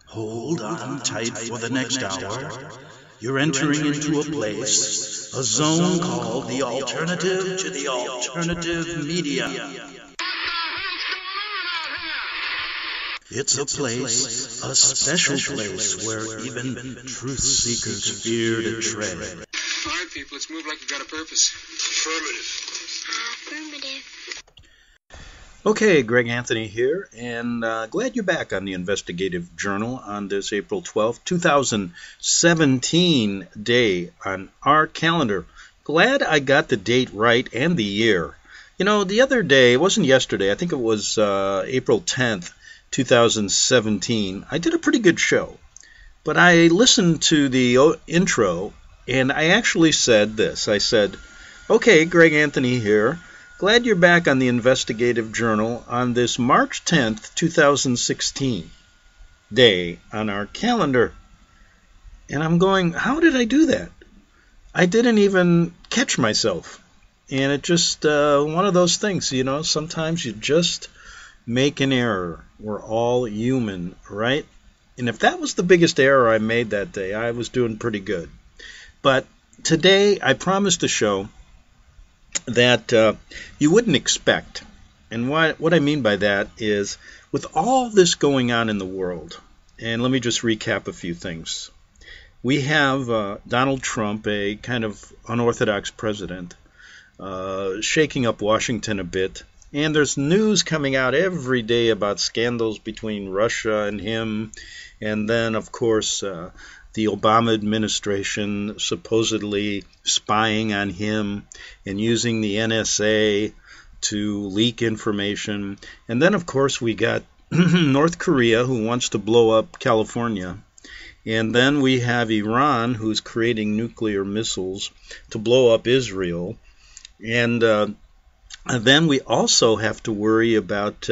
Hold on tight for the next hour. You're entering into a place, a zone called the alternative to the alternative media. It's a place, a special place where even truth seekers fear to tread. All right, people, let's move like we've got a purpose. Affirmative. Okay, Greg Anthony here, and glad you're back on the Investigative Journal on this April 12th, 2017 day on our calendar. Glad I got the date right and the year. You know, the other day, it wasn't yesterday, I think it was April 10th, 2017, I did a pretty good show. But I listened to the intro, and I actually said this. I said, okay, Greg Anthony here. Glad you're back on the Investigative Journal on this March 10th, 2016 day on our calendar. And I'm going, how did I do that? I didn't even catch myself. And it just, one of those things, you know, sometimes you just make an error. We're all human, right? And if that was the biggest error I made that day, I was doing pretty good. But today, I promised a show that you wouldn't expect. And what I mean by that is, with all this going on in the world, and let me just recap a few things. We have Donald Trump, a kind of unorthodox president, shaking up Washington a bit. And there's news coming out every day about scandals between Russia and him. And then, of course, the Obama administration supposedly spying on him and using the NSA to leak information. And then, of course, we got North Korea, who wants to blow up California. And then we have Iran, who's creating nuclear missiles to blow up Israel. And then we also have to worry about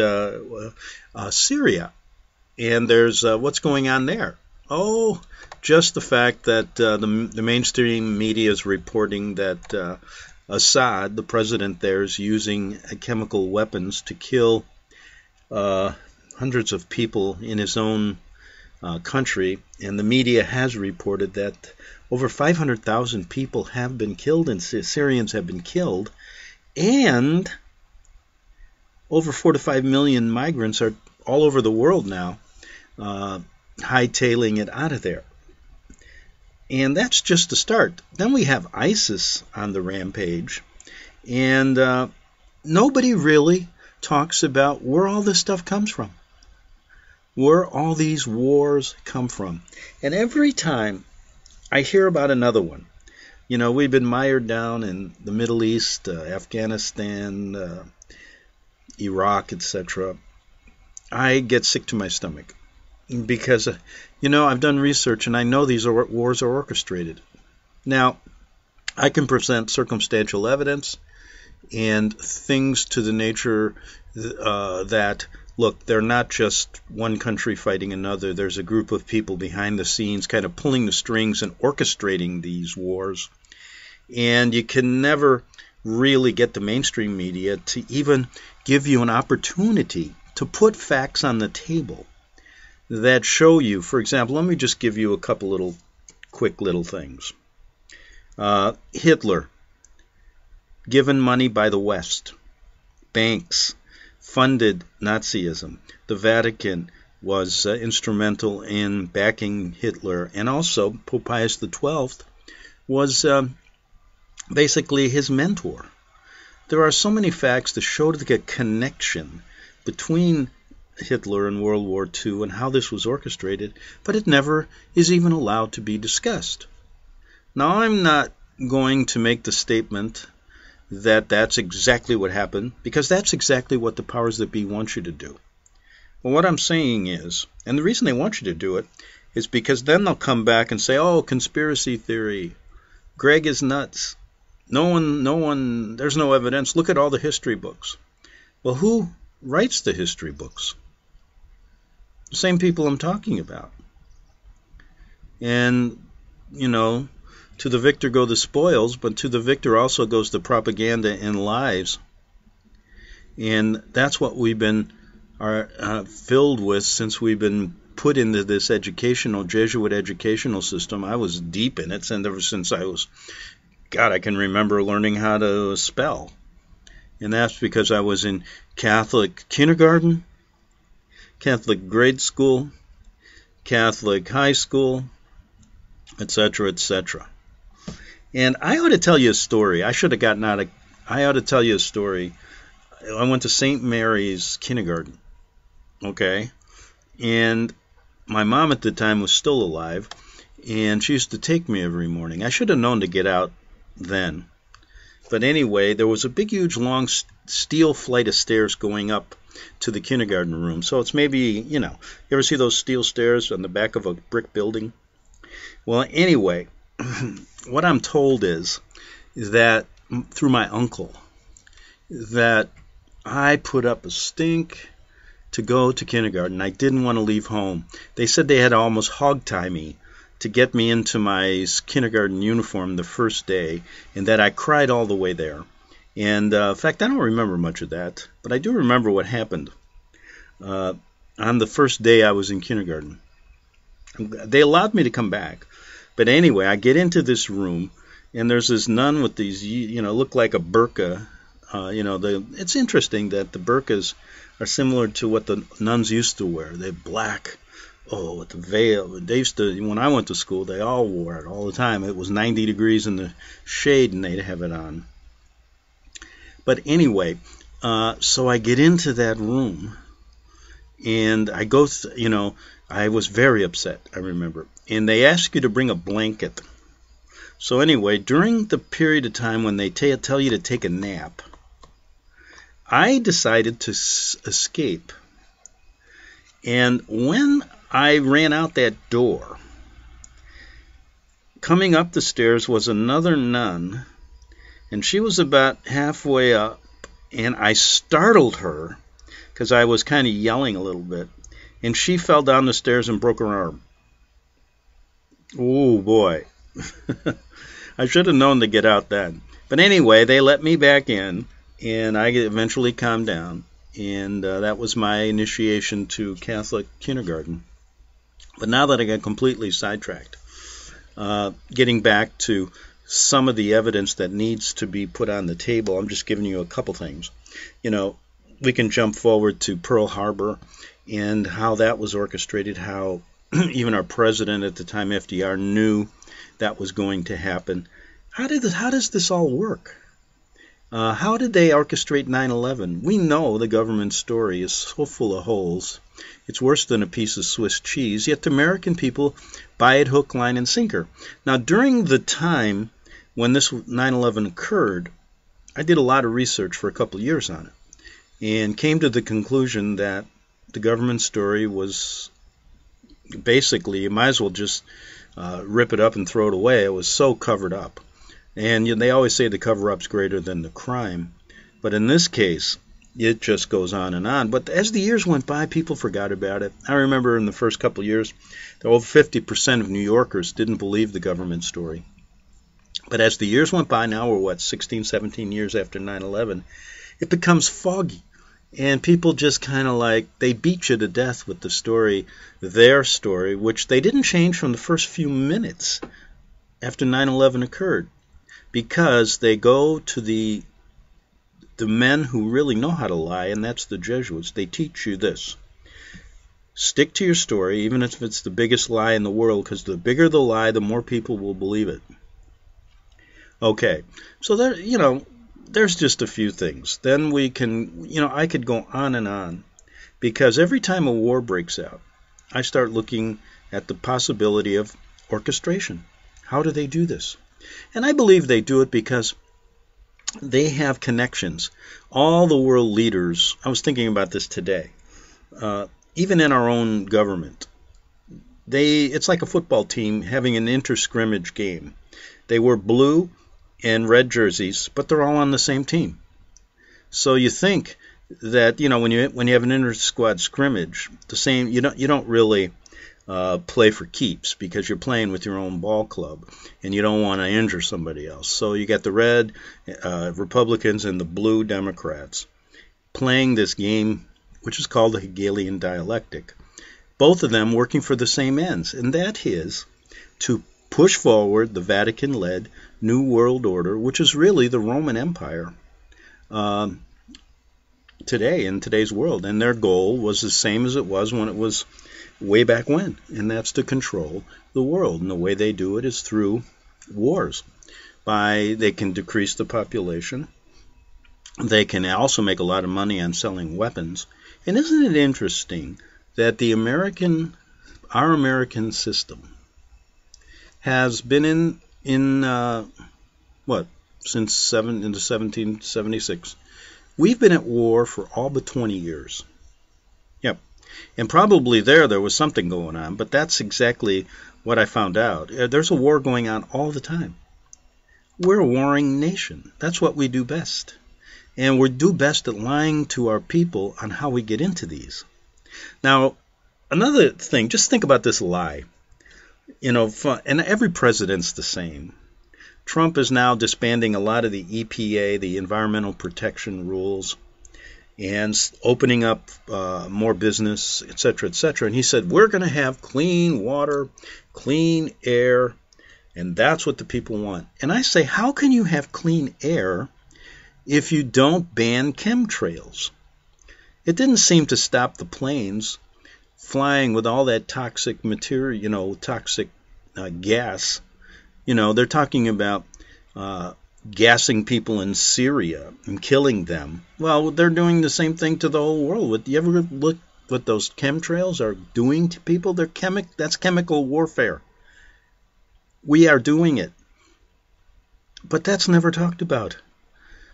Syria. And there's what's going on there. Oh, just the fact that the mainstream media is reporting that Assad, the president there, is using chemical weapons to kill hundreds of people in his own country. And the media has reported that over 500,000 people have been killed, and Syrians have been killed. And over 4 to 5 million migrants are all over the world now, hightailing it out of there. And that's just the start. Then we have ISIS on the rampage, and nobody really talks about where all this stuff comes from, where all these wars come from. And every time I hear about another one, you know, we've been mired down in the Middle East, Afghanistan, Iraq, etc. I get sick to my stomach because, you know, I've done research and I know these wars are orchestrated. Now, I can present circumstantial evidence and things to the nature that, look, they're not just one country fighting another. There's a group of people behind the scenes kind of pulling the strings and orchestrating these wars. And you can never really get the mainstream media to even give you an opportunity to put facts on the table that show you. For example, let me just give you a couple quick little things. Hitler, given money by the West, banks, funded Nazism. The Vatican was instrumental in backing Hitler, and also Pope Pius XII was basically his mentor. There are so many facts to show the connection between Hitler and World War II and how this was orchestrated, but it never is even allowed to be discussed. Now, I'm not going to make the statement that that's exactly what happened, because that's exactly what the powers that be want you to do. But what I'm saying is, and the reason they want you to do it, is because then they'll come back and say, oh, conspiracy theory, Gregg is nuts. No one, there's no evidence. Look at all the history books. Well, who writes the history books? The same people I'm talking about. And, you know, to the victor go the spoils, but to the victor also goes the propaganda and lies. And that's what we've been filled with since we've been put into this Jesuit educational system. I was deep in it, and ever since I can remember learning how to spell. And that's because I was in Catholic kindergarten, Catholic grade school, Catholic high school, etc., etc. And I ought to tell you a story. I ought to tell you a story. I went to St. Mary's kindergarten, okay? And my mom at the time was still alive, and she used to take me every morning. I should have known to get out then. But anyway, there was a big, huge, long steel flight of stairs going up to the kindergarten room. So it's maybe, you ever see those steel stairs on the back of a brick building? Well, anyway, what I'm told is that through my uncle, that I put up a stink to go to kindergarten. I didn't want to leave home. They said they had to almost hog-tie me to get me into my kindergarten uniform the first day, and that I cried all the way there. And in fact, I don't remember much of that, but I do remember what happened on the first day I was in kindergarten. They allowed me to come back, but anyway, I get into this room, and there's this nun with these, look like a burqa. It's interesting that the burqas are similar to what the nuns used to wear. They're black. Oh, with the veil. They used to, when I went to school, they all wore it all the time. It was 90 degrees in the shade, and they'd have it on. But anyway, so I get into that room, and I go, I was very upset, I remember. And they ask you to bring a blanket. So anyway, during the period of time when they tell you to take a nap, I decided to escape. And when I ran out that door, coming up the stairs was another nun, and she was about halfway up, and I startled her because I was kind of yelling a little bit, and she fell down the stairs and broke her arm. Oh boy. I should have known to get out then. But anyway, they let me back in, and I eventually calmed down, and that was my initiation to Catholic kindergarten. But now that I got completely sidetracked, getting back to some of the evidence that needs to be put on the table, I'm just giving you a couple things. We can jump forward to Pearl Harbor and how that was orchestrated, how even our president at the time, FDR, knew that was going to happen. How does this all work? How did they orchestrate 9/11? We know the government story is so full of holes. It's worse than a piece of Swiss cheese, yet the American people buy it hook, line, and sinker. Now, during the time when this 9/11 occurred, I did a lot of research for a couple of years on it and came to the conclusion that the government story was basically, you might as well just rip it up and throw it away. It was so covered up. And they always say the cover-up's greater than the crime. But in this case, it just goes on and on. But as the years went by, people forgot about it. I remember in the first couple of years, over 50% of New Yorkers didn't believe the government story. But as the years went by, now we're 16, 17 years after 9/11, it becomes foggy. And people just kind of they beat you to death with the story, their story, which they didn't change from the first few minutes after 9/11 occurred. Because they go to the men who really know how to lie, and that's the Jesuits. They teach you this. Stick to your story, even if it's the biggest lie in the world, because the bigger the lie, the more people will believe it. Okay, so there's just a few things. Then we can, I could go on and on, because every time a war breaks out, I start looking at the possibility of orchestration. How do they do this? And I believe they do it because they have connections. All the world leaders, I was thinking about this today, even in our own government, it's like a football team having an inter-scrimmage game. They wear blue and red jerseys, but they're all on the same team. So you think that, when you have an inter-squad scrimmage, you don't really play for keeps, because you're playing with your own ball club and you don't want to injure somebody else. So you got the red Republicans and the blue Democrats playing this game, which is called the Hegelian dialectic. both of them working for the same ends, and that is to push forward the Vatican-led New World Order, which is really the Roman Empire today, in today's world. And their goal was the same as it was when it was way back when, and that's to control the world. And the way they do it is through wars. They can decrease the population. They can also make a lot of money on selling weapons. And isn't it interesting that our American system has been into 1776. We've been at war for all but 20 years. Yep. And probably there was something going on, but that's exactly what I found out. There's a war going on all the time. We're a warring nation. That's what we do best. And we do best at lying to our people on how we get into these. Now, another thing, just think about this lie. And every president's the same. Trump is now disbanding a lot of the EPA, the environmental protection rules, and opening up more business, etc., etc. And he said, we're going to have clean water, clean air, and that's what the people want. And I say, how can you have clean air if you don't ban chemtrails? It didn't seem to stop the planes flying with all that toxic material, toxic gas. They're talking about gassing people in Syria and killing them. Well, they're doing the same thing to the whole world. You ever look what those chemtrails are doing to people? That's chemical warfare. We are doing it. But that's never talked about.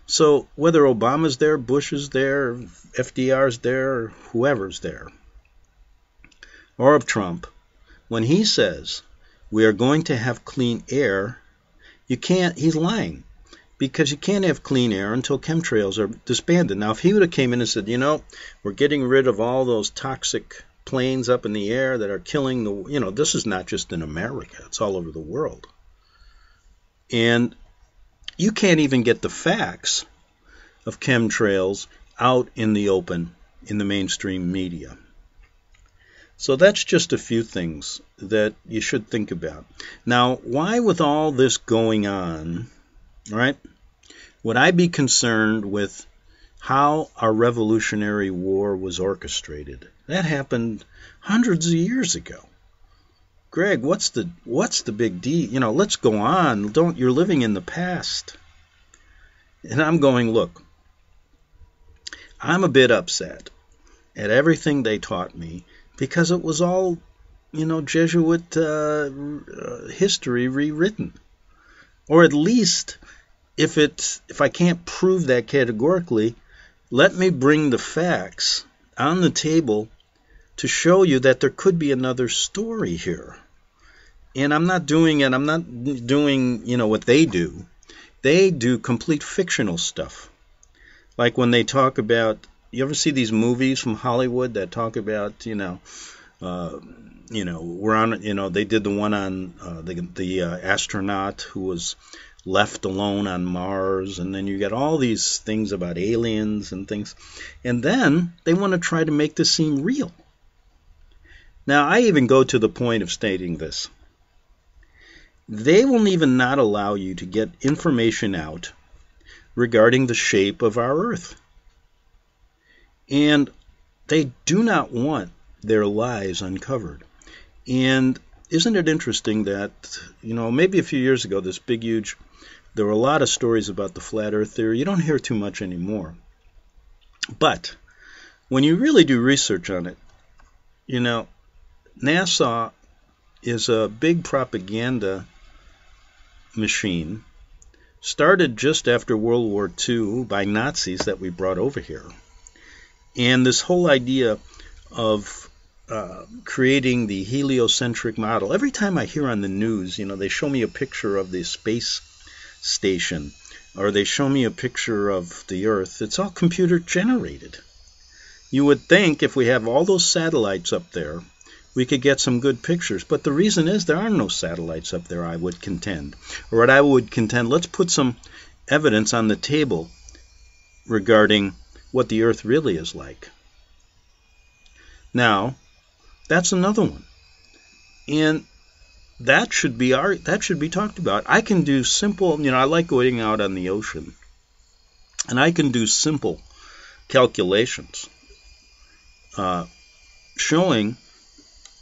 So whether Obama's there, Bush is there, FDR's there, or whoever's there, or of Trump, when he says we are going to have clean air, he's lying, because you can't have clean air until chemtrails are disbanded. Now, if he would have came in and said, we're getting rid of all those toxic planes up in the air that are killing this is not just in America, it's all over the world. And you can't even get the facts of chemtrails out in the open in the mainstream media. So that's just a few things that you should think about. Now, why with all this going on, right, would I be concerned with how our Revolutionary War was orchestrated? That happened hundreds of years ago. Gregg, what's the big deal? Let's go on. You're living in the past. And I'm going, look, I'm a bit upset at everything they taught me, because it was all, Jesuit history rewritten. Or at least, if I can't prove that categorically, let me bring the facts on the table to show you that there could be another story here. And I'm not doing what they do. They do complete fictional stuff. Like when they talk about, you ever see these movies from Hollywood that talk about, we're on, they did the one on the astronaut who was left alone on Mars, and then you get all these things about aliens and things, and then they want to try to make this seem real. Now, I even go to the point of stating this. They will even not allow you to get information out regarding the shape of our Earth. And they do not want their lies uncovered. And isn't it interesting that, maybe a few years ago, there were a lot of stories about the flat Earth theory. You don't hear too much anymore. But when you really do research on it, NASA is a big propaganda machine, started just after World War II by Nazis that we brought over here. And this whole idea of creating the heliocentric model, every time I hear on the news, they show me a picture of the space station, or they show me a picture of the Earth, it's all computer generated. You would think if we have all those satellites up there, we could get some good pictures. But the reason is there are no satellites up there, I would contend. Or what I would contend, let's put some evidence on the table regarding what the Earth really is like. Now, That's another one. And that should be talked about. I can do simple, I like going out on the ocean, and I can do simple calculations showing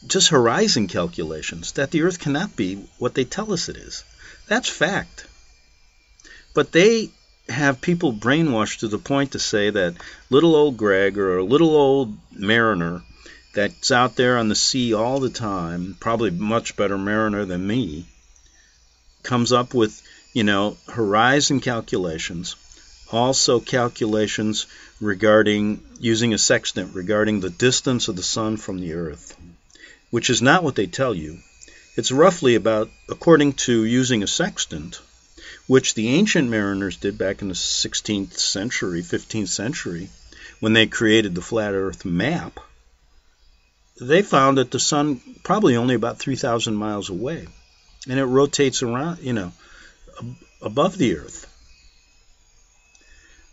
just horizon calculations that the Earth cannot be what they tell us it is. That's fact. But they have people brainwashed to the point to say that little old Gregg or a little old mariner that's out there on the sea all the time, probably much better mariner than me, comes up with, horizon calculations, also calculations regarding using a sextant regarding the distance of the sun from the Earth, which is not what they tell you. It's roughly about, according to using a sextant, which the ancient mariners did back in the 16th century, 15th century, when they created the flat Earth map. They found that the sun probably only about 3,000 miles away, and it rotates around, above the Earth.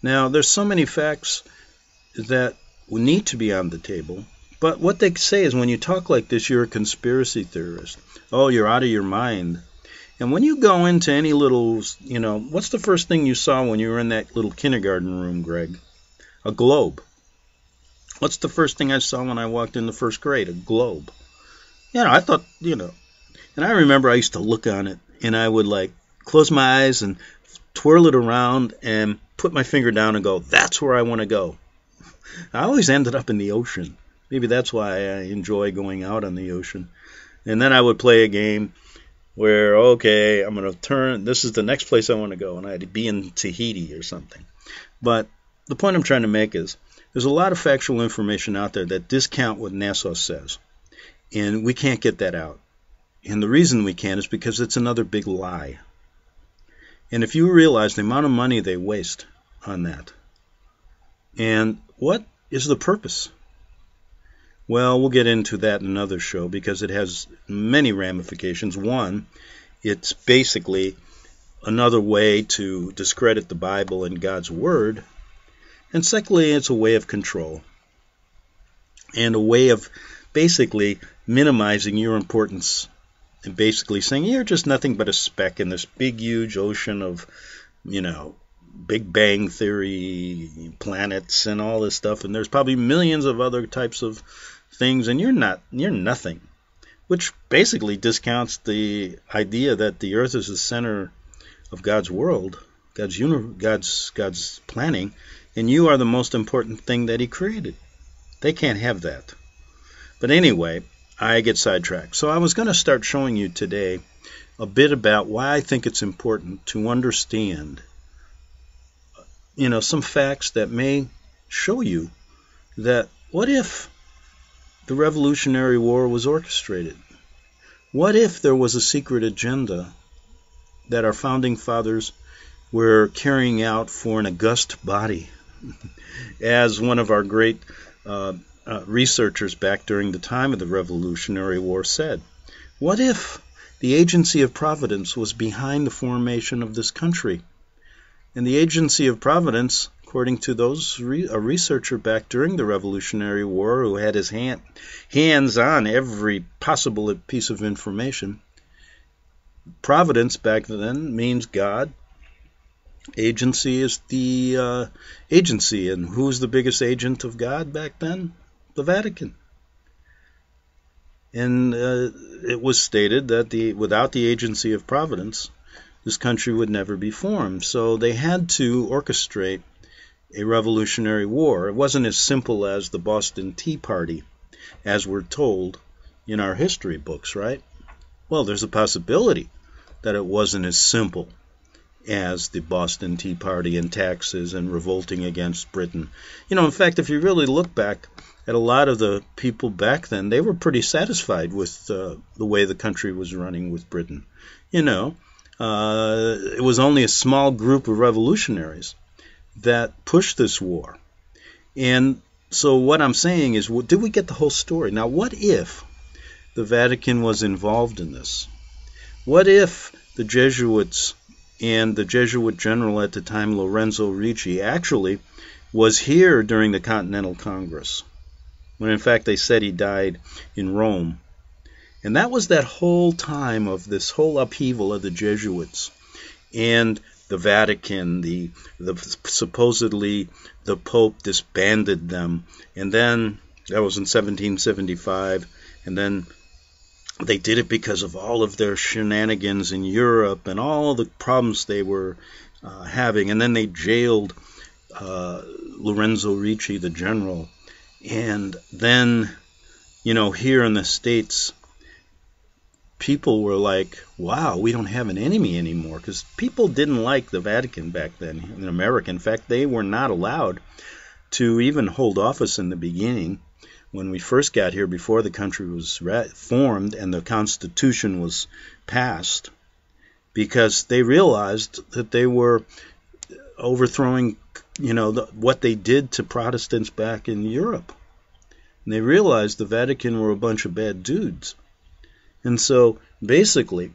Now, there's so many facts that need to be on the table, but what they say is when you talk like this, you're a conspiracy theorist. Oh, you're out of your mind. And when you go into any little, what's the first thing you saw when you were in that little kindergarten room, Gregg? A globe. What's the first thing I saw when I walked into first grade? A globe. I thought, and I remember I used to look on it, and I would close my eyes and twirl it around and put my finger down and go, that's where I want to go. I always ended up in the ocean. Maybe that's why I enjoy going out on the ocean. And then I would play a game where, okay, I'm going to turn, this is the next place I want to go, and I'd be in Tahiti or something. But the point I'm trying to make is, there's a lot of factual information out there that discount what NASA says, and we can't get that out. And the reason we can't is because it's another big lie. And if you realize the amount of money they waste on that, and what is the purpose? Well, we'll get into that in another show because it has many ramifications. One, it's basically another way to discredit the Bible and God's Word. And secondly, it's a way of control and a way of basically minimizing your importance and basically saying you're just nothing but a speck in this big, huge ocean of, Big Bang Theory, planets, and all this stuff. And there's probably millions of other types of things, and you're nothing, which basically discounts the idea that the Earth is the center of God's world, God's planning, and you are the most important thing that He created. They can't have that. But anyway, I get sidetracked. So I was going to start showing you today a bit about why I think it's important to understand, some facts that may show you that what if the Revolutionary War was orchestrated? What if there was a secret agenda that our founding fathers were carrying out for an august body? As one of our great researchers back during the time of the Revolutionary War said, what if the agency of Providence was behind the formation of this country? And the agency of Providence, according to a researcher back during the Revolutionary War who had his hands on every possible piece of information, Providence back then means God. Agency is the agency. And who's the biggest agent of God back then? The Vatican. And it was stated that without the agency of Providence, this country would never be formed. So they had to orchestrate a revolutionary war. It wasn't as simple as the Boston Tea Party, as we're told in our history books, right? Well, there's a possibility that it wasn't as simple as the Boston Tea Party and taxes and revolting against Britain. In fact, if you really look back at a lot of the people back then, they were pretty satisfied with the way the country was running with Britain. It was only a small group of revolutionaries that pushed this war. And so what I'm saying is, did we get the whole story? Now, what if the Vatican was involved in this? What if the Jesuits and the Jesuit General at the time, Lorenzo Ricci, actually was here during the Continental Congress? when in fact they said he died in Rome. And that was that whole time of this whole upheaval of the Jesuits and the Vatican. The supposedly the Pope disbanded them, and then that was in 1775, and then they did it because of all of their shenanigans in Europe and all the problems they were having, and then they jailed Lorenzo Ricci, the general. And then, here in the States, people were like, wow, we don't have an enemy anymore, because people didn't like the Vatican back then in America. In fact, they were not allowed to even hold office in the beginning. When we first got here, before the country was formed and the Constitution was passed, because they realized that they were overthrowing, what they did to Protestants back in Europe. And they realized the Vatican were a bunch of bad dudes. And so, basically,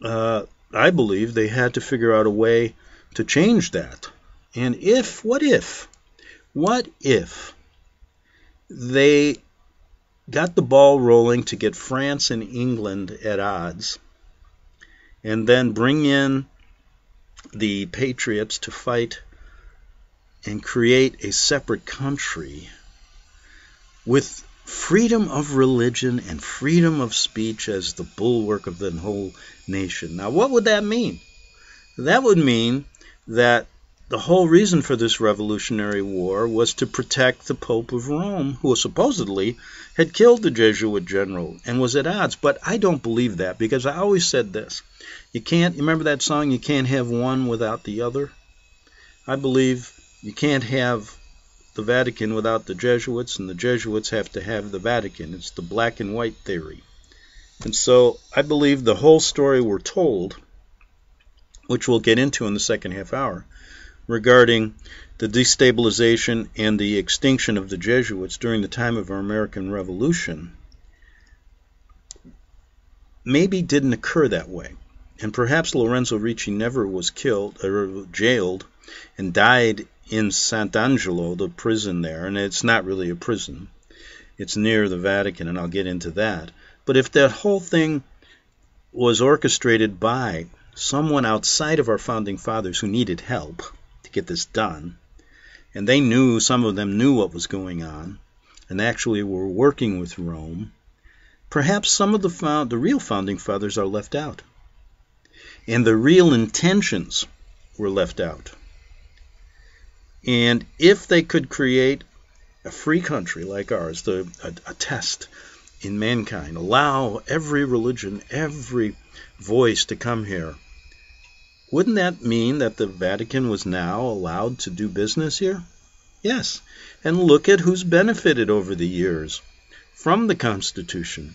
I believe they had to figure out a way to change that. And what if they got the ball rolling to get France and England at odds, and then bring in the patriots to fight and create a separate country with freedom of religion and freedom of speech as the bulwark of the whole nation. Now, what would that mean? That would mean that the whole reason for this revolutionary war was to protect the Pope of Rome, who supposedly had killed the Jesuit General and was at odds. But I don't believe that, because I always said this. You remember that song, you can't have one without the other? I believe you can't have the Vatican without the Jesuits, and the Jesuits have to have the Vatican. It's the black and white theory. And so I believe the whole story we're told, which we'll get into in the second half hour, regarding the destabilization and the extinction of the Jesuits during the time of our American Revolution, maybe didn't occur that way. And perhaps Lorenzo Ricci never was killed or jailed and died in Sant'Angelo, the prison there. And it's not really a prison. It's near the Vatican, and I'll get into that. But if that whole thing was orchestrated by someone outside of our founding fathers who needed help to get this done, and they knew, some of them knew what was going on, and actually were working with Rome, perhaps some of the real founding fathers are left out. And the real intentions were left out. And if they could create a free country like ours, a test in mankind, allow every religion, every voice to come here, wouldn't that mean that the Vatican was now allowed to do business here? Yes. And look at who's benefited over the years from the Constitution.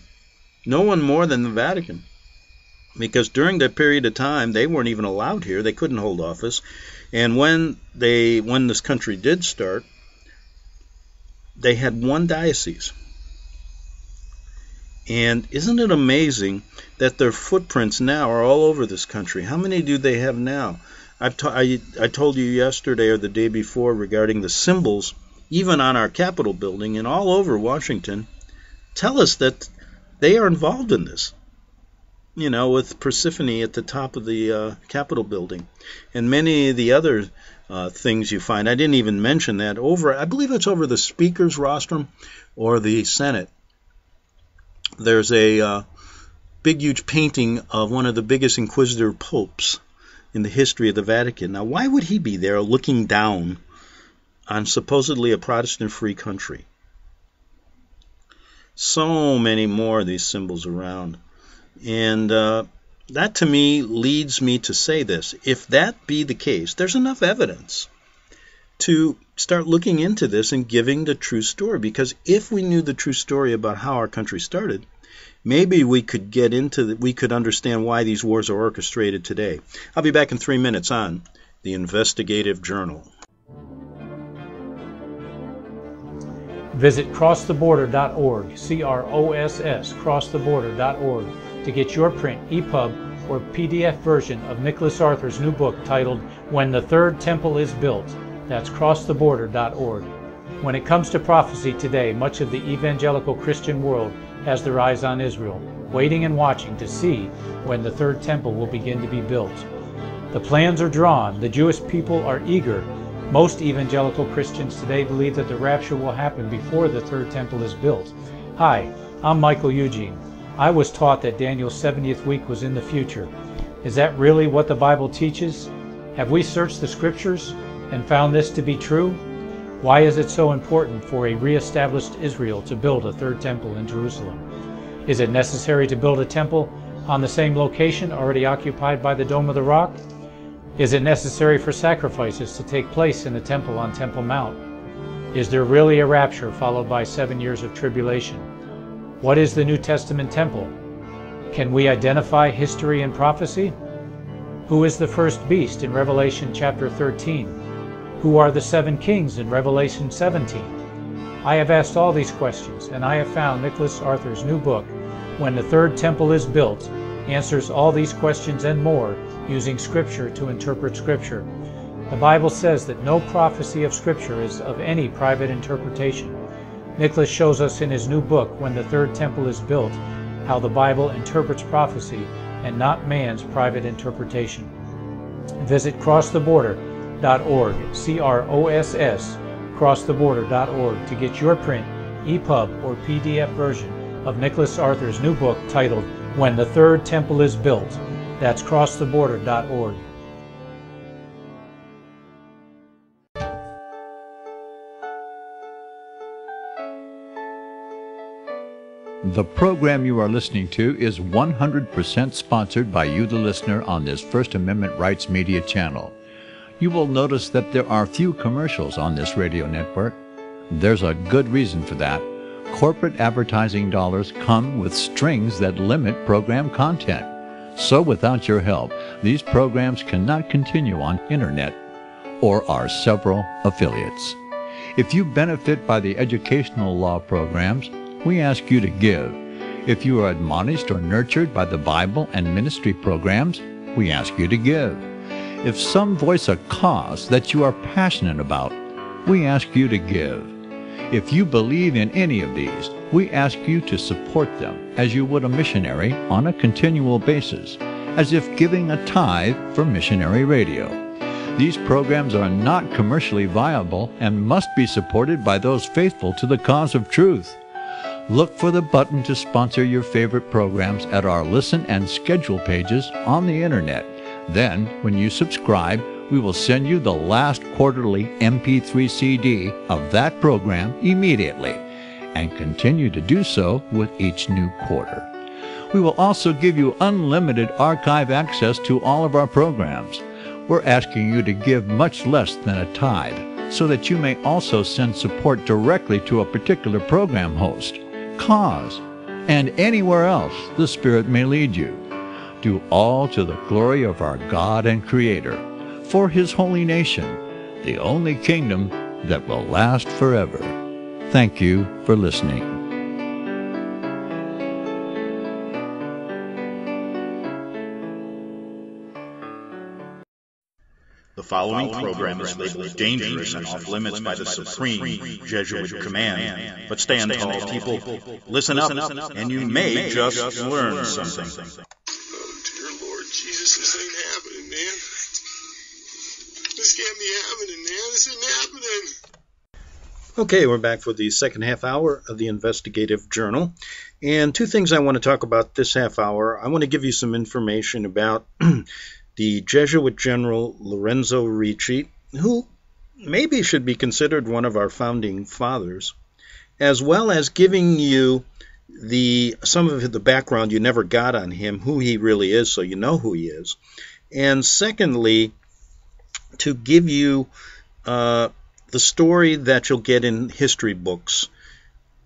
No one more than the Vatican. Because during that period of time, they weren't even allowed here. They couldn't hold office. And when this country did start, they had one diocese. And isn't it amazing that their footprints now are all over this country? How many do they have now? I told you yesterday or the day before regarding the symbols, even on our Capitol building and all over Washington, tell us that they are involved in this. With Persephone at the top of the Capitol building. And many of the other things you find. I didn't even mention that. I believe it's over the Speaker's rostrum or the Senate. There's a big, huge painting of one of the biggest inquisitor popes in the history of the Vatican. Now, why would he be there looking down on supposedly a Protestant free country? So many more of these symbols around. And that to me leads me to say this. If that be the case, there's enough evidence to start looking into this and giving the true story. Because if we knew the true story about how our country started, maybe we could we could understand why these wars are orchestrated today. I'll be back in 3 minutes on the Investigative Journal. Visit crosstheborder.org, CROSS, crosstheborder.org, to get your print, EPUB, or PDF version of Nicholas Arthur's new book titled When the Third Temple is Built. That's crosstheborder.org. When it comes to prophecy today, much of the evangelical Christian world has their eyes on Israel, waiting and watching to see when the third temple will begin to be built. The plans are drawn, the Jewish people are eager. Most evangelical Christians today believe that the rapture will happen before the third temple is built. Hi, I'm Michael Eugene. I was taught that Daniel's 70th week was in the future. Is that really what the Bible teaches? Have we searched the scriptures and found this to be true? Why is it so important for a re-established Israel to build a third temple in Jerusalem? Is it necessary to build a temple on the same location already occupied by the Dome of the Rock? Is it necessary for sacrifices to take place in the temple on Temple Mount? Is there really a rapture followed by 7 years of tribulation? What is the New Testament temple? Can we identify history and prophecy? Who is the first beast in Revelation chapter 13? Who are the 7 kings in Revelation 17? I have asked all these questions, and I have found Nicholas Arthur's new book, When the Third Temple is Built, answers all these questions and more using Scripture to interpret Scripture. The Bible says that no prophecy of Scripture is of any private interpretation. Nicholas shows us in his new book, When the Third Temple is Built, how the Bible interprets prophecy and not man's private interpretation. Visit crosstheborder.org, C-R-O-S-S, crosstheborder.org to get your print, EPUB, or PDF version of Nicholas Arthur's new book titled When the Third Temple is Built. That's crosstheborder.org. The program you are listening to is 100% sponsored by you, the listener, on this First Amendment Rights Media channel. You will notice that there are few commercials on this radio network. There's a good reason for that. Corporate advertising dollars come with strings that limit program content. So without your help, these programs cannot continue on internet or our several affiliates. If you benefit by the educational law programs, we ask you to give. If you are admonished or nurtured by the Bible and ministry programs, we ask you to give. If some voice a cause that you are passionate about, we ask you to give. If you believe in any of these, we ask you to support them as you would a missionary on a continual basis, as if giving a tithe for missionary radio. These programs are not commercially viable and must be supported by those faithful to the cause of truth. Look for the button to sponsor your favorite programs at our listen and schedule pages on the internet. Then, when you subscribe, we will send you the last quarterly MP3 CD of that program immediately, and continue to do so with each new quarter. We will also give you unlimited archive access to all of our programs. We're asking you to give much less than a tithe, so that you may also send support directly to a particular program host, cause, and anywhere else the Spirit may lead you. Do all to the glory of our God and Creator, for His holy nation, the only kingdom that will last forever. Thank you for listening. The following program is labeled dangerous and off limits by the supreme Jesuit command. But stand tall, people. Listen up, and you may just learn something. Oh, dear Lord Jesus, this ain't happening, man. This can't be happening, man. This ain't happening. Okay, we're back for the second half hour of the Investigative Journal. And 2 things I want to talk about this half hour. I want to give you some information about the Jesuit General Lorenzo Ricci, who maybe should be considered one of our founding fathers, as well as giving you some of the background you never got on him, who he really is, so you know who he is. And secondly, to give you the story that you'll get in history books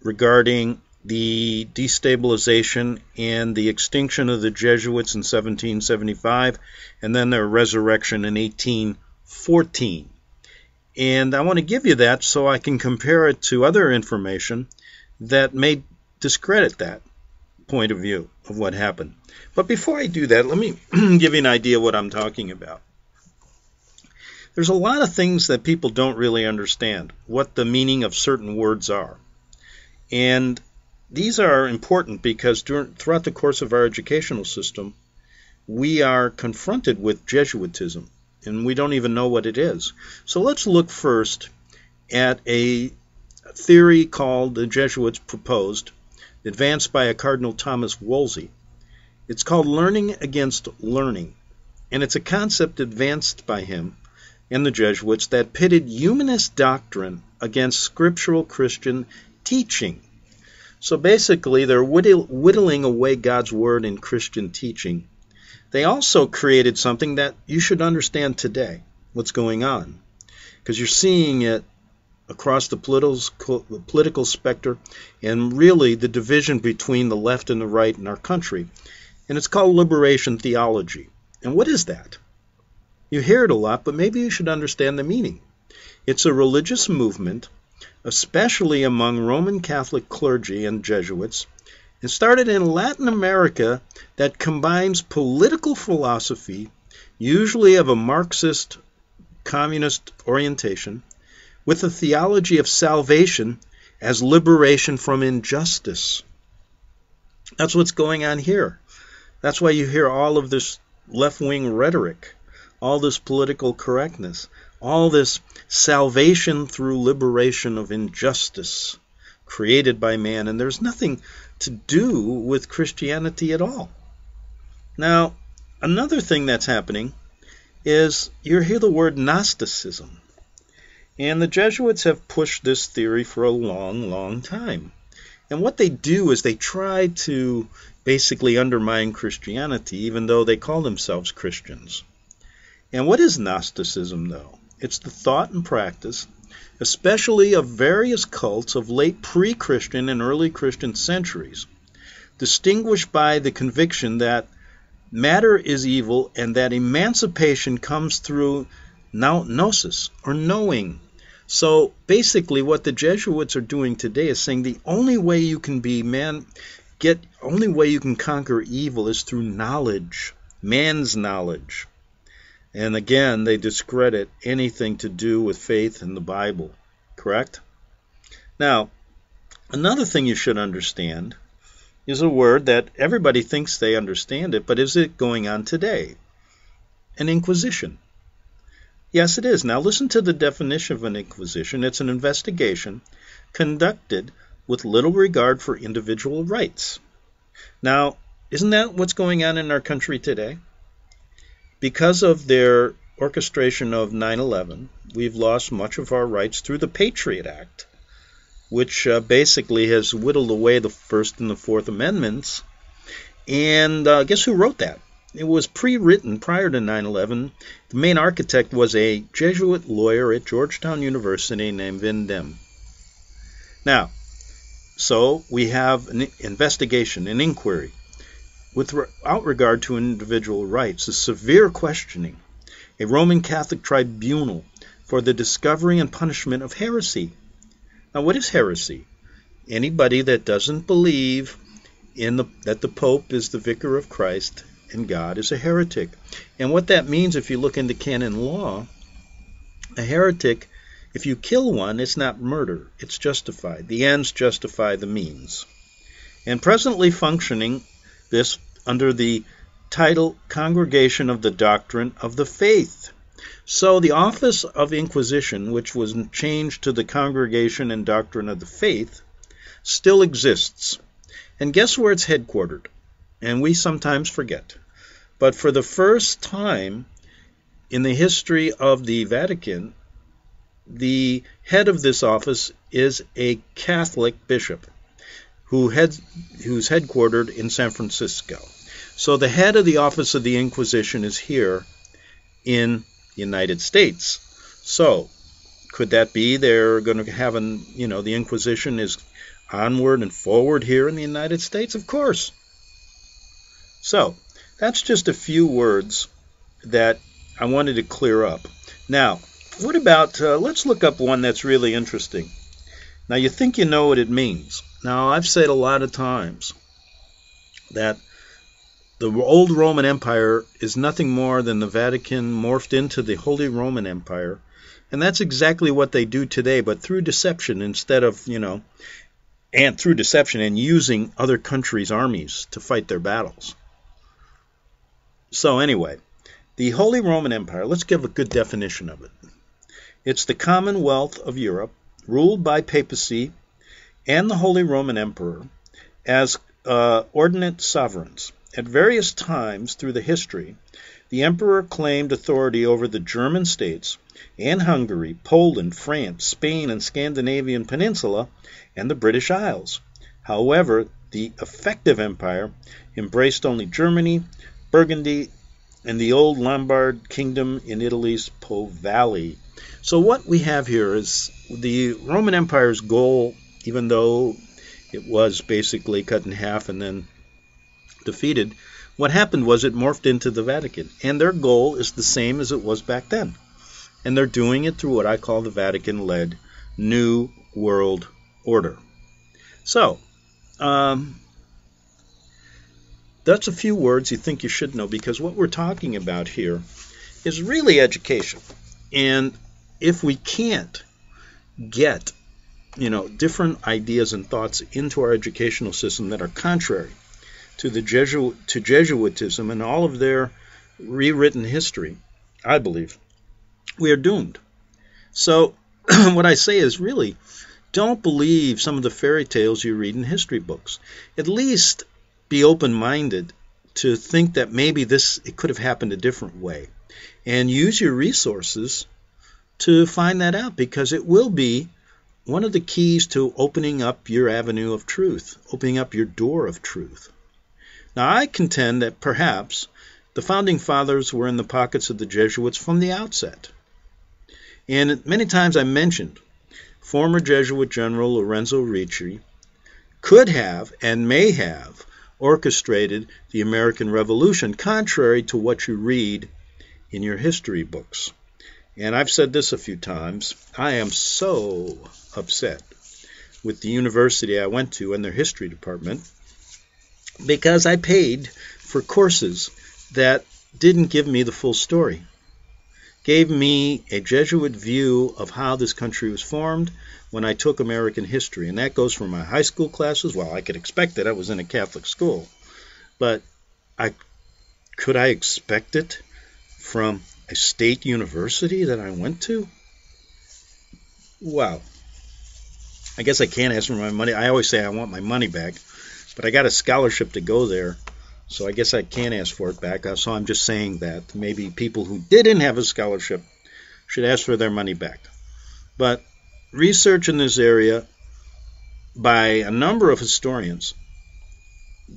regarding the destabilization and the extinction of the Jesuits in 1775, and then their resurrection in 1814. And I want to give you that so I can compare it to other information that may discredit that point of view of what happened. But before I do that, let me give you an idea of what I'm talking about. There's a lot of things that people don't really understand, what the meaning of certain words are. And these are important because throughout the course of our educational system, we are confronted with Jesuitism, and we don't even know what it is. So let's look first at a theory called the Jesuits proposed, advanced by a Cardinal Thomas Wolsey. It's called learning against learning, and it's a concept advanced by him and the Jesuits that pitted humanist doctrine against scriptural Christian teaching. So basically, they're whittling away God's word in Christian teaching. They also created something that you should understand today, what's going on, because you're seeing it across the political spectrum and really the division between the left and the right in our country. And it's called liberation theology. And what is that? You hear it a lot, but maybe you should understand the meaning. It's a religious movement, especially among Roman Catholic clergy and Jesuits, and started in Latin America, that combines political philosophy, usually of a Marxist communist orientation, with a theology of salvation as liberation from injustice. That's what's going on here. That's why you hear all of this left-wing rhetoric, all this political correctness, all this salvation through liberation of injustice created by man, and there's nothing to do with Christianity at all. Now, another thing that's happening is you hear the word Gnosticism, and the Jesuits have pushed this theory for a long, long time. And what they do is they try to basically undermine Christianity, even though they call themselves Christians. And what is Gnosticism, though? It's the thought and practice, especially of various cults of late pre-Christian and early Christian centuries, distinguished by the conviction that matter is evil and that emancipation comes through gnosis, or knowing. So basically what the Jesuits are doing today is saying the only way you can be only way you can conquer evil is through knowledge, man's knowledge. And again, they discredit anything to do with faith in the Bible, correct? Now, another thing you should understand is a word that everybody thinks they understand it, but is it going on today? An inquisition. Yes, it is. Now listen to the definition of an inquisition. It's an investigation conducted with little regard for individual rights. Now, isn't that what's going on in our country today? Because of their orchestration of 9/11, we've lost much of our rights through the Patriot Act, which basically has whittled away the First and the Fourth Amendments. And guess who wrote that? It was pre-written prior to 9/11. The main architect was a Jesuit lawyer at Georgetown University named Van Dam. Now, so we have an investigation, an inquiry, without regard to individual rights, a severe questioning, a Roman Catholic tribunal for the discovery and punishment of heresy. Now, what is heresy? Anybody that doesn't believe that the Pope is the vicar of Christ and God is a heretic. And what that means, if you look into canon law, a heretic, if you kill one, it's not murder, it's justified. The ends justify the means. And presently functioning this under the title Congregation of the Doctrine of the Faith. So the office of Inquisition, which was changed to the Congregation and Doctrine of the Faith, still exists. And guess where it's headquartered? And we sometimes forget. But for the first time in the history of the Vatican, the head of this office is a Catholic bishop who's headquartered in San Francisco. So the head of the office of the Inquisition is here in the United States. So could that be they're going to have the Inquisition is onward and forward here in the United States? Of course. So that's just a few words that I wanted to clear up. Now, what about, let's look up one that's really interesting. Now, you think you know what it means. Now, I've said a lot of times that the old Roman Empire is nothing more than the Vatican morphed into the Holy Roman Empire. And that's exactly what they do today, but through deception instead of, and through deception and using other countries' armies to fight their battles. So anyway, the Holy Roman Empire, let's give a good definition of it. It's the Commonwealth of Europe, ruled by papacy and the Holy Roman Emperor as ordinate sovereigns. At various times through the history, the emperor claimed authority over the German states and Hungary, Poland, France, Spain, and Scandinavian Peninsula, and the British Isles. However, the effective empire embraced only Germany, Burgundy, and the old Lombard kingdom in Italy's Po Valley. So what we have here is the Roman Empire's goal, even though it was basically cut in half and then defeated, what happened was it morphed into the Vatican. And their goal is the same as it was back then. And they're doing it through what I call the Vatican-led New World Order. So, that's a few words you think you should know, because what we're talking about here is really education. And if we can't get, different ideas and thoughts into our educational system that are contrary to the Jesuitism and all of their rewritten history, I believe, we are doomed. So what I say is really, don't believe some of the fairy tales you read in history books. At least be open-minded to think that maybe it could have happened a different way. And use your resources to find that out, because it will be one of the keys to opening up your avenue of truth, opening up your door of truth. Now, I contend that perhaps the Founding Fathers were in the pockets of the Jesuits from the outset. And many times I mentioned former Jesuit General Lorenzo Ricci could have and may have orchestrated the American Revolution, contrary to what you read in your history books. And I've said this a few times. I am so upset with the university I went to and their history department, because I paid for courses that didn't give me the full story. Gave me a Jesuit view of how this country was formed when I took American history. And that goes from my high school classes. Well, I could expect it. I was in a Catholic school. But could I expect it from a state university that I went to? Wow. I guess I can't ask for my money. I always say I want my money back. But I got a scholarship to go there. So I guess I can't ask for it back. So I'm just saying that maybe people who didn't have a scholarship should ask for their money back. But research in this area by a number of historians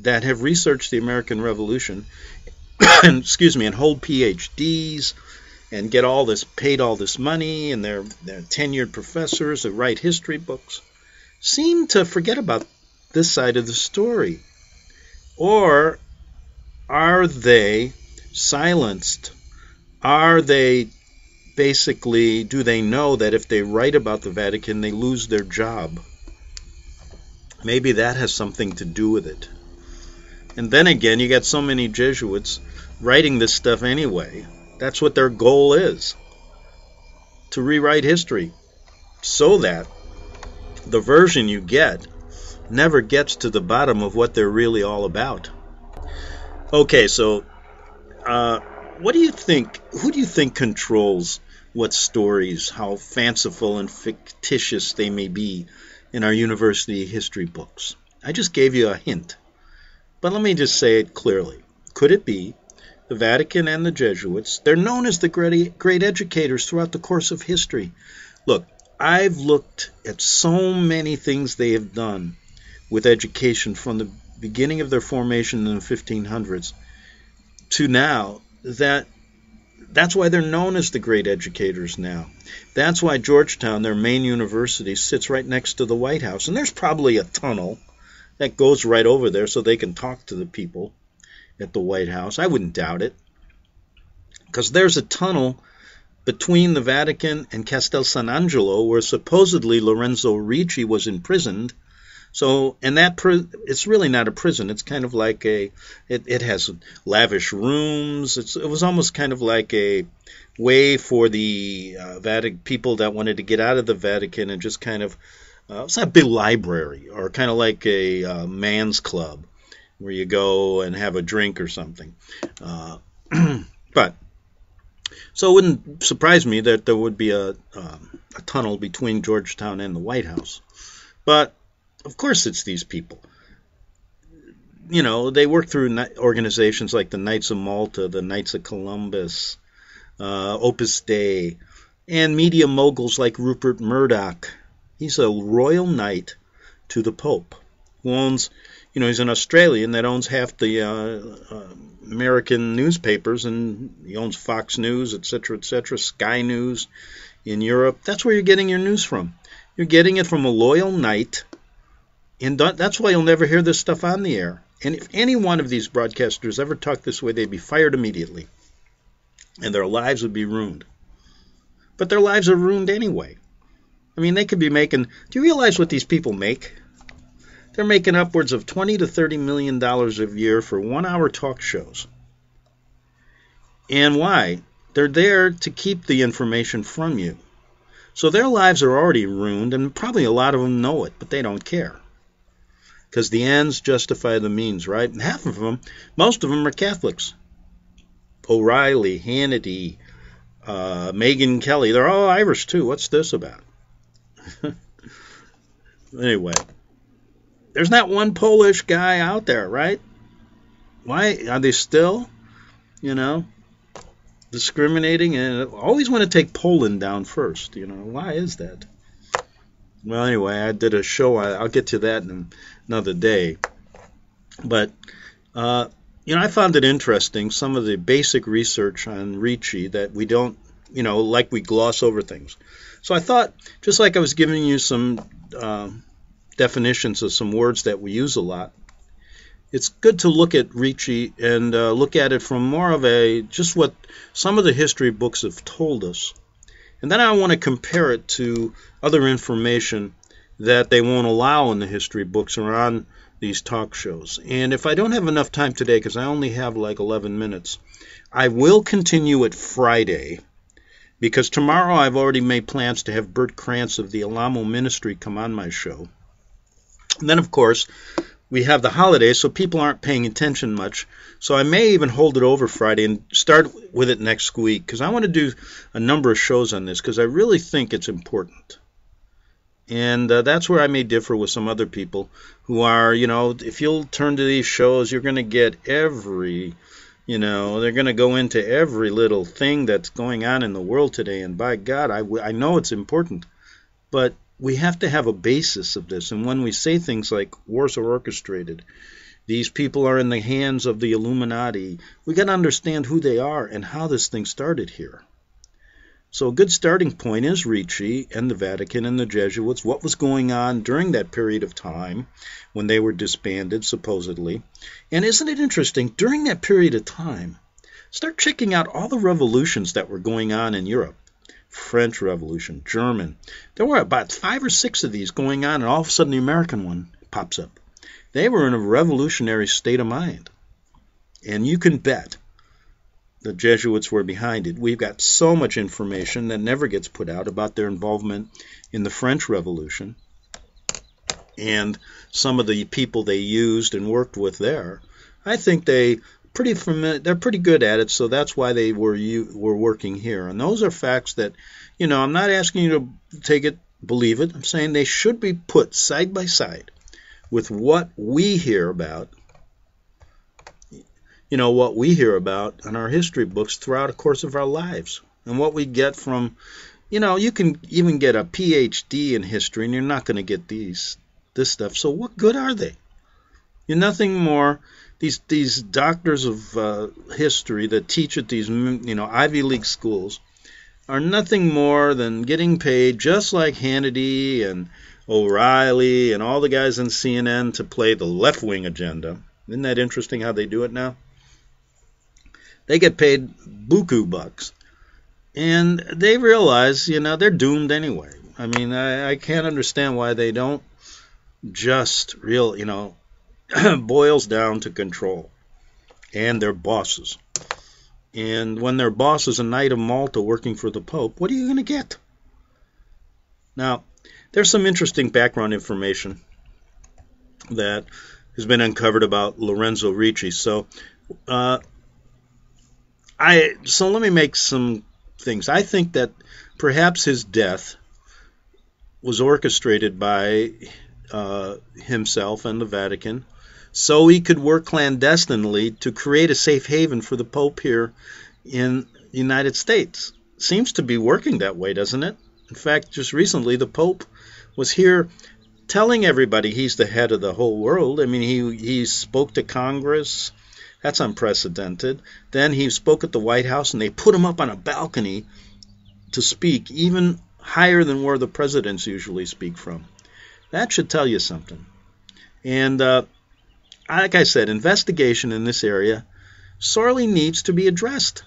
that have researched the American Revolution, and hold PhDs and get paid all this money, and they're tenured professors that write history books, seem to forget about this side of the story. Or are they silenced? Are they basically, do they know that if they write about the Vatican, they lose their job? Maybe that has something to do with it. And then again, you got so many Jesuits writing this stuff anyway. That's what their goal is, to rewrite history, so that the version you get never gets to the bottom of what they're really all about. Okay, so what do you think? Who do you think controls what stories, how fanciful and fictitious they may be in our university history books? I just gave you a hint, but let me just say it clearly. Could it be the Vatican and the Jesuits? They're known as the great educators throughout the course of history. Look, I've looked at so many things they have done with education from the beginning of their formation in the 1500s to now, that's why they're known as the great educators now. That's why Georgetown, their main university, sits right next to the White House. And there's probably a tunnel that goes right over there so they can talk to the people at the White House. I wouldn't doubt it, because there's a tunnel between the Vatican and Castel San Angelo where supposedly Lorenzo Ricci was imprisoned So, and it's really not a prison. It's kind of like it has lavish rooms. It was almost kind of like a way for the Vatican people that wanted to get out of the Vatican and just kind of, it's not a big library, or kind of like a man's club where you go and have a drink or something. But so it wouldn't surprise me that there would be a tunnel between Georgetown and the White House. But of course it's these people. You know, they work through organizations like the Knights of Malta, the Knights of Columbus, Opus Dei, and media moguls like Rupert Murdoch. He's a royal knight to the Pope, who owns, you know, he's an Australian that owns half the American newspapers, and he owns Fox News, etc., Sky News in Europe. That's where you're getting your news from. You're getting it from a loyal knight, and that's why you'll never hear this stuff on the air. And if any one of these broadcasters ever talked this way, they'd be fired immediately, and their lives would be ruined. But their lives are ruined anyway. I mean, they could be making, do you realize what these people make? They're making upwards of $20 to $30 million a year for 1-hour talk shows. And why? They're there to keep the information from you. So their lives are already ruined, and probably a lot of them know it, but they don't care. Because the ends justify the means, right? And half of them, most of them are Catholics. O'Reilly, Hannity, Megyn Kelly, they're all Irish too. What's this about? Anyway, there's not one Polish guy out there, right? Why are they still, you know, discriminating and always want to take Poland down first? You know, why is that? Well, anyway, I did a show. I'll get to that in another day. But, you know, I found it interesting, some of the basic research on Ricci that we don't, you know, like we gloss over things. So I thought, just like I was giving you some definitions of some words that we use a lot, it's good to look at Ricci and look at it from more of just what some of the history books have told us. And then I want to compare it to other information that they won't allow in the history books or on these talk shows. And if I don't have enough time today, because I only have like 11 minutes, I will continue it Friday, because tomorrow I've already made plans to have Bert Krantz of the Alamo Ministry come on my show. And then, of course, we have the holidays, so people aren't paying attention much. So I may even hold it over Friday and start with it next week, because I want to do a number of shows on this, because I really think it's important. And that's where I may differ with some other people who are, you know, if you'll turn to these shows, you're going to get every, you know, they're going to go into every little thing that's going on in the world today. And by God, I know it's important. But we have to have a basis of this. And when we say things like wars are orchestrated, these people are in the hands of the Illuminati, we got to understand who they are and how this thing started here. So a good starting point is Ricci and the Vatican and the Jesuits, what was going on during that period of time when they were disbanded, supposedly. And isn't it interesting, during that period of time, start checking out all the revolutions that were going on in Europe. French Revolution, German. There were about 5 or 6 of these going on, and all of a sudden the American one pops up. They were in a revolutionary state of mind. And you can bet the Jesuits were behind it. We've got so much information that never gets put out about their involvement in the French Revolution and some of the people they used and worked with there. I think they're pretty good at it, so that's why they were working here. And those are facts that, you know, I'm not asking you to take it, believe it. I'm saying they should be put side by side with what we hear about, you know, what we hear about in our history books throughout the course of our lives. And what we get from, you know, you can even get a PhD in history and you're not going to get this stuff. So what good are they? You're nothing more. These doctors of history that teach at these, you know, Ivy League schools are nothing more than getting paid just like Hannity and O'Reilly and all the guys on CNN to play the left-wing agenda. Isn't that interesting how they do it now? They get paid buku bucks. And they realize, you know, they're doomed anyway. I mean, I can't understand why they don't just real, boils down to control and their bosses. And when their boss is a Knight of Malta working for the Pope, what are you going to get? Now, there's some interesting background information that has been uncovered about Lorenzo Ricci. So let me make some things. I think that perhaps his death was orchestrated by himself and the Vatican, so he could work clandestinely to create a safe haven for the Pope here in the United States. Seems to be working that way, doesn't it? In fact, just recently the Pope was here telling everybody he's the head of the whole world. I mean, he spoke to Congress. That's unprecedented. Then he spoke at the White House, and they put him up on a balcony to speak, even higher than where the presidents usually speak from. That should tell you something. And like I said, investigation in this area sorely needs to be addressed.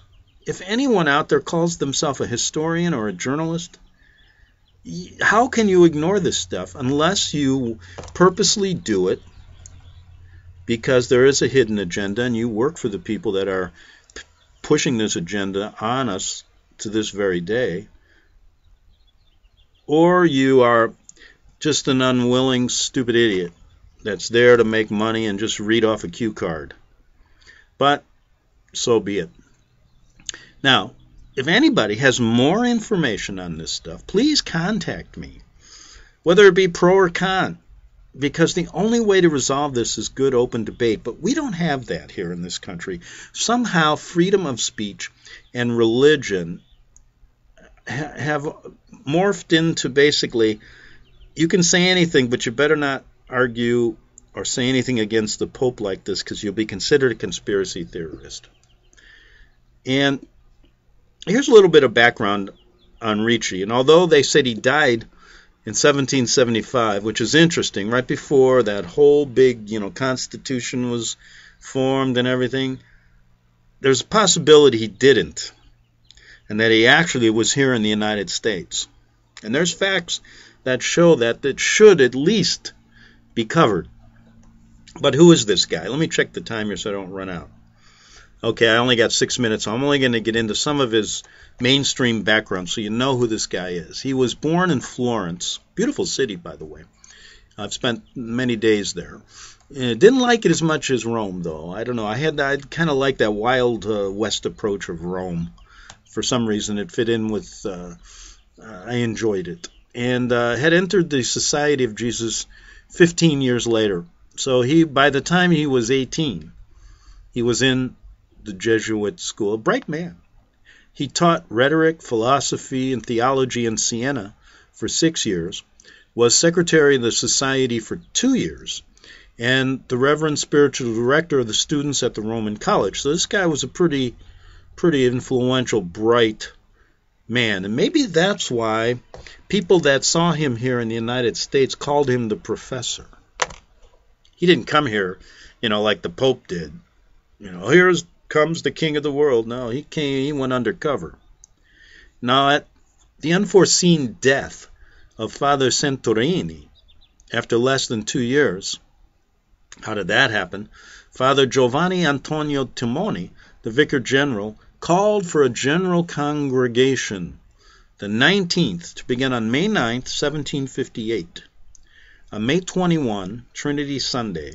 If anyone out there calls themselves a historian or a journalist, how can you ignore this stuff unless you purposely do it because there is a hidden agenda and you work for the people that are pushing this agenda on us to this very day, or you are just an unwilling, stupid idiot that's there to make money and just read off a cue card. But so be it. Now, if anybody has more information on this stuff, please contact me, whether it be pro or con, because the only way to resolve this is good, open debate. But we don't have that here in this country. Somehow freedom of speech and religion have morphed into basically, you can say anything, but you better not argue or say anything against the Pope like this, because you'll be considered a conspiracy theorist. And here's a little bit of background on Ricci. And although they said he died in 1775, which is interesting, right before that whole big, Constitution was formed and everything, there's a possibility he didn't, and that he actually was here in the United States. And there's facts that show that should at least be covered. But who is this guy? Let me check the time here so I don't run out. Okay, I only got 6 minutes. So I'm only going to get into some of his mainstream background so you know who this guy is. He was born in Florence. Beautiful city, by the way. I've spent many days there. Didn't like it as much as Rome, though. I don't know. I kind of like that wild west approach of Rome. For some reason, it fit in with... I enjoyed it. And had entered the Society of Jesus 15 years later. So by the time he was 18, he was in the Jesuit school. A bright man. He taught rhetoric, philosophy, and theology in Siena for 6 years, was secretary of the society for 2 years, and the Reverend Spiritual Director of the students at the Roman College. So this guy was a pretty influential, bright man. And maybe that's why people that saw him here in the United States called him the professor. He didn't come here, like the Pope did. Here comes the king of the world. No, he went undercover. Now, at the unforeseen death of Father Santorini, after less than 2 years, how did that happen? Father Giovanni Antonio Timoni, the Vicar General, called for a general congregation, the 19th, to begin on May 9th, 1758. On May 21, Trinity Sunday,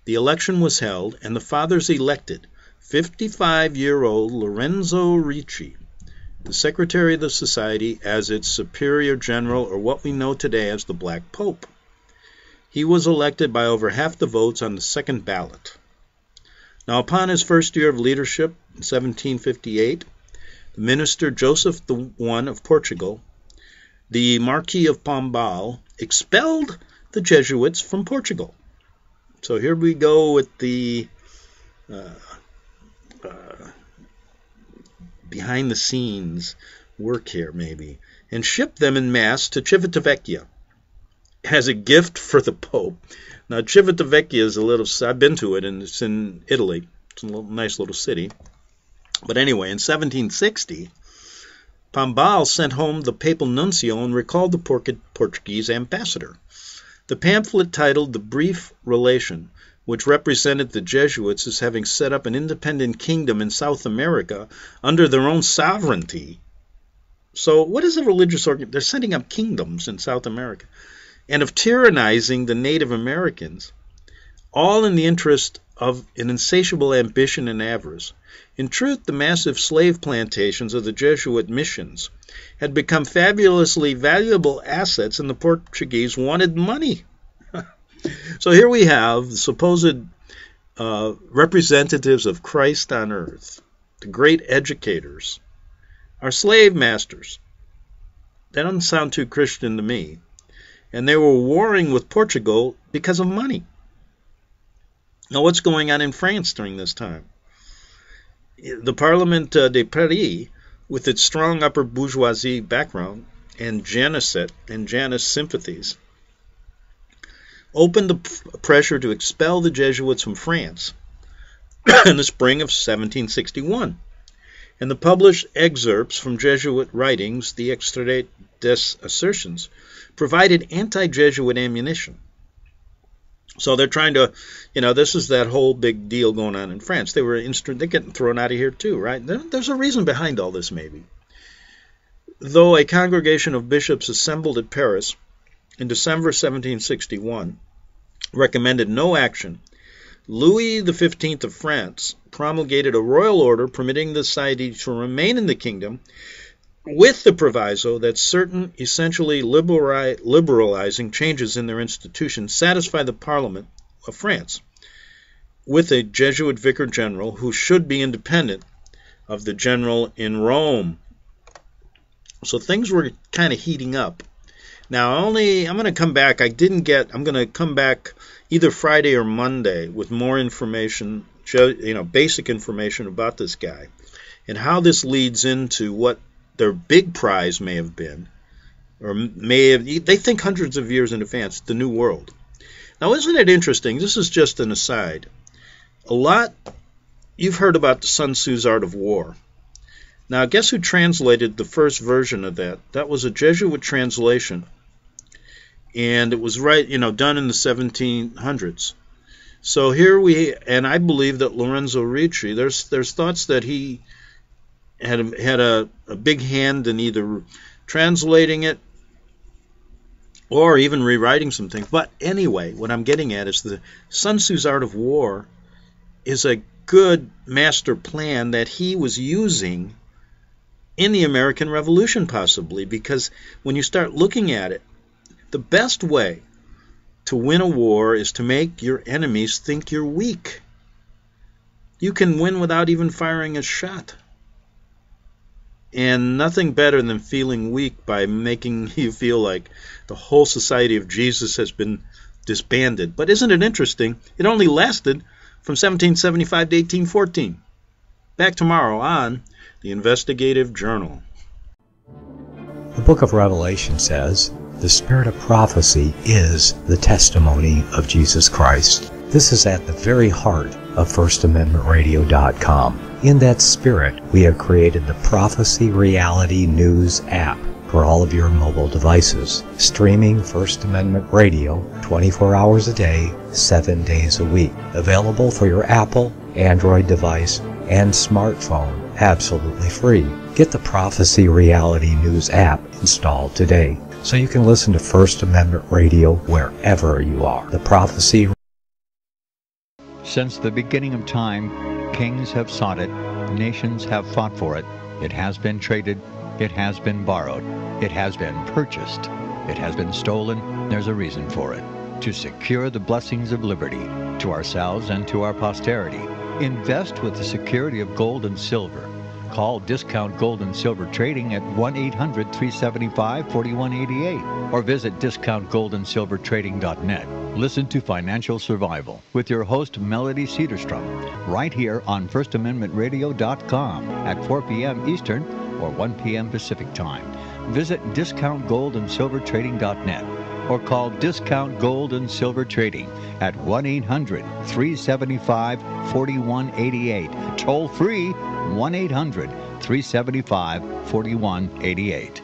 the election was held, and the fathers elected 55-year-old Lorenzo Ricci, the secretary of the society, as its superior general, or what we know today as the Black Pope. He was elected by over half the votes on the second ballot. Now, upon his first year of leadership in 1758, the minister Joseph I of Portugal, the Marquis of Pombal, expelled the Jesuits from Portugal. So here we go with the behind-the-scenes work here, maybe, and shipped them en masse to Civitavecchia as a gift for the Pope. Now, Civitavecchia is I've been to it, and it's in Italy. It's a nice little city. But anyway, in 1760, Pombal sent home the papal nuncio and recalled the Portuguese ambassador. The pamphlet titled The Brief Relation, which represented the Jesuits as having set up an independent kingdom in South America under their own sovereignty. So what is a religious organization? They're setting up kingdoms in South America, and of tyrannizing the Native Americans, all in the interest of an insatiable ambition and avarice. In truth, the massive slave plantations of the Jesuit missions had become fabulously valuable assets, and the Portuguese wanted money. So here we have the supposed representatives of Christ on earth, the great educators, our slave masters. That doesn't sound too Christian to me. And they were warring with Portugal because of money. Now, what's going on in France during this time? The Parlement de Paris, with its strong upper bourgeoisie background and Janus sympathies, opened the pressure to expel the Jesuits from France in the spring of 1761. And the published excerpts from Jesuit writings, the Extrait des Assertions, provided anti-Jesuit ammunition. So they're trying to, this is that whole big deal going on in France. They're getting thrown out of here too, right? There's a reason behind all this, maybe. Though a congregation of bishops assembled at Paris in December 1761 recommended no action, Louis XV of France promulgated a royal order permitting the society to remain in the kingdom with the proviso that certain essentially liberalizing changes in their institutions satisfy the Parliament of France, with a Jesuit Vicar General who should be independent of the general in Rome. So things were kind of heating up. Now, I'm going to come back. I'm going to come back either Friday or Monday with more information, basic information about this guy and how this leads into what their big prize may have been, or they think hundreds of years in advance, the New World. Now, isn't it interesting? This is just an aside. You've heard about the Sun Tzu's Art of War. Now, guess who translated the first version of that? That was a Jesuit translation. And it was done in the 1700s. So here and I believe that Lorenzo Ricci, there's thoughts that he had a big hand in either translating it or even rewriting some things. But anyway, what I'm getting at is the Sun Tzu's Art of War is a good master plan that he was using in the American Revolution, possibly, because when you start looking at it, the best way to win a war is to make your enemies think you're weak. You can win without even firing a shot. And nothing better than feeling weak by making you feel like the whole Society of Jesus has been disbanded. But isn't it interesting? It only lasted from 1775 to 1814. Back tomorrow on the Investigative Journal. The book of Revelation says, "The spirit of prophecy is the testimony of Jesus Christ." This is at the very heart of FirstAmendmentRadio.com. In that spirit, we have created the Prophecy Reality News app for all of your mobile devices, streaming First Amendment Radio 24 hours a day, 7 days a week. Available for your Apple, Android device, and smartphone, absolutely free. Get the Prophecy Reality News app installed today so you can listen to First Amendment Radio wherever you are. The Prophecy. Since the beginning of time, kings have sought it, nations have fought for it. It has been traded, it has been borrowed, it has been purchased, it has been stolen. There's a reason for it. To secure the blessings of liberty to ourselves and to our posterity. Invest with the security of gold and silver. Call Discount Gold and Silver Trading at 1-800-375-4188 or visit discountgoldandsilvertrading.net. Listen to Financial Survival with your host Melody Cedarstrom right here on FirstAmendmentRadio.com at 4 p.m. Eastern or 1 p.m. Pacific Time. Visit discountgoldandsilvertrading.net or call Discount Gold and Silver Trading at 1-800-375-4188. Toll free 1-800-375-4188.